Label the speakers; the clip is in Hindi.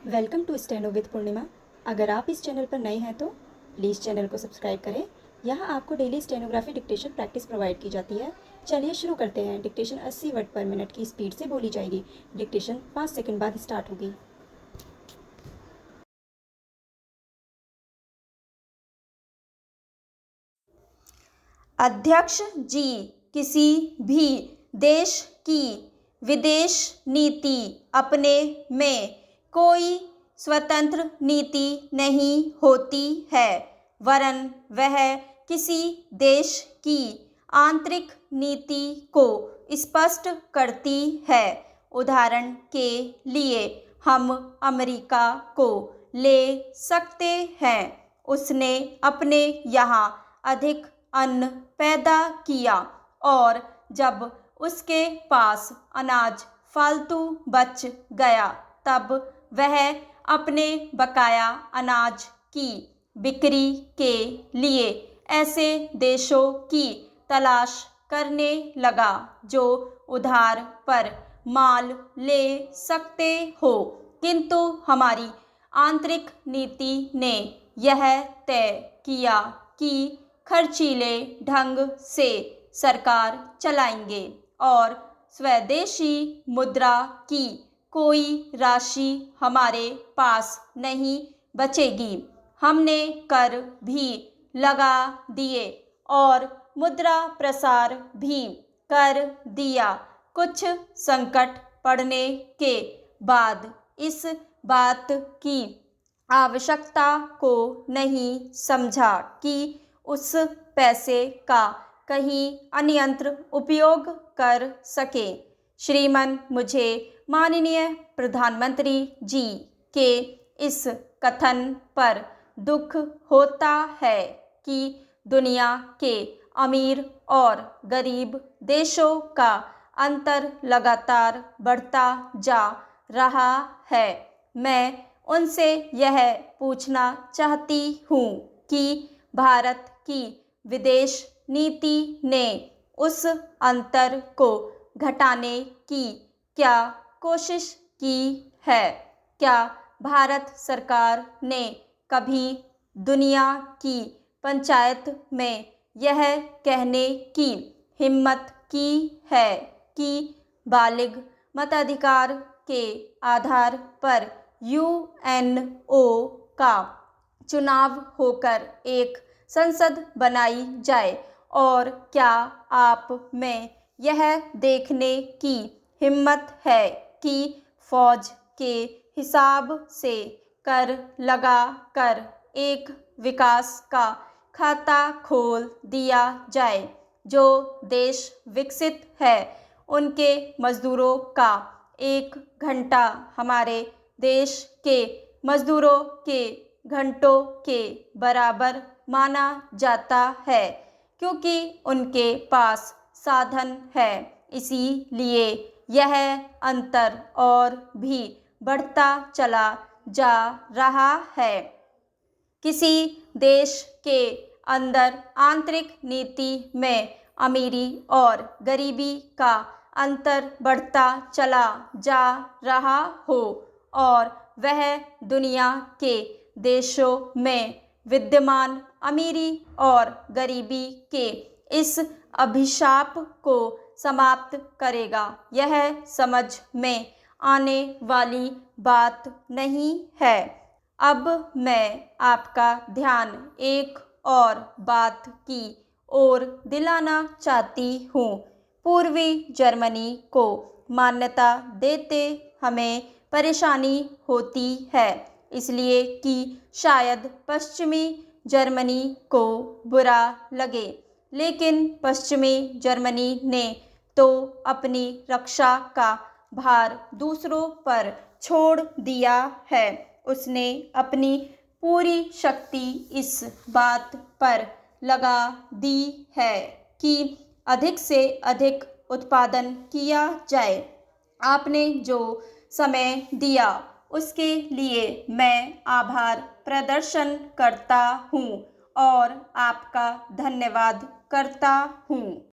Speaker 1: वेलकम टू स्टेनो विद पूर्णिमा। अगर आप इस चैनल पर नए हैं तो प्लीज़ चैनल को सब्सक्राइब करें। यहाँ आपको daily stenography dictation practice provide की जाती है। चलिए शुरू करते हैं। डिक्टेशन 80 वर्ड पर मिनट की स्पीड से बोली जाएगी। डिक्टेशन 5 सेकंड बाद स्टार्ट होगी।
Speaker 2: अध्यक्ष जी, किसी भी देश की विदेश नीति अपने में कोई स्वतंत्र नीति नहीं होती है, वरन वह किसी देश की आंतरिक नीति को स्पष्ट करती है। उदाहरण के लिए हम अमेरिका को ले सकते हैं। उसने अपने यहाँ अधिक अन्न पैदा किया और जब उसके पास अनाज फालतू बच गया तब वह अपने बकाया अनाज की बिक्री के लिए ऐसे देशों की तलाश करने लगा जो उधार पर माल ले सकते हो। किंतु हमारी आंतरिक नीति ने यह तय किया कि खर्चीले ढंग से सरकार चलाएंगे और स्वदेशी मुद्रा की कोई राशि हमारे पास नहीं बचेगी। हमने कर भी लगा दिए और मुद्रा प्रसार भी कर दिया। कुछ संकट पड़ने के बाद इस बात की आवश्यकता को नहीं समझा कि उस पैसे का कहीं अन्यत्र उपयोग कर सके। श्रीमान, मुझे माननीय प्रधानमंत्री जी के इस कथन पर दुख होता है कि दुनिया के अमीर और गरीब देशों का अंतर लगातार बढ़ता जा रहा है। मैं उनसे यह पूछना चाहती हूँ कि भारत की विदेश नीति ने उस अंतर को घटाने की क्या कोशिश की है? क्या भारत सरकार ने कभी दुनिया की पंचायत में यह कहने की हिम्मत की है कि बालिग मताधिकार के आधार पर यूएनओ का चुनाव होकर एक संसद बनाई जाए? और क्या आप में यह देखने की हिम्मत है कि फौज के हिसाब से कर लगा कर एक विकास का खाता खोल दिया जाए? जो देश विकसित है उनके मजदूरों का 1 घंटा हमारे देश के मजदूरों के घंटों के बराबर माना जाता है, क्योंकि उनके पास साधन है। इसीलिए यह अंतर और भी बढ़ता चला जा रहा है। किसी देश के अंदर आंतरिक नीति में अमीरी और गरीबी का अंतर बढ़ता चला जा रहा हो और वह दुनिया के देशों में विद्यमान अमीरी और गरीबी के इस अभिशाप को समाप्त करेगा, यह समझ में आने वाली बात नहीं है। अब मैं आपका ध्यान एक और बात की ओर दिलाना चाहती हूँ। पूर्वी जर्मनी को मान्यता देते हमें परेशानी होती है, इसलिए कि शायद पश्चिमी जर्मनी को बुरा लगे, लेकिन पश्चिमी जर्मनी ने तो अपनी रक्षा का भार दूसरों पर छोड़ दिया है। उसने अपनी पूरी शक्ति इस बात पर लगा दी है कि अधिक से अधिक उत्पादन किया जाए। आपने जो समय दिया उसके लिए मैं आभार प्रदर्शन करता हूँ और आपका धन्यवाद करता हूँ।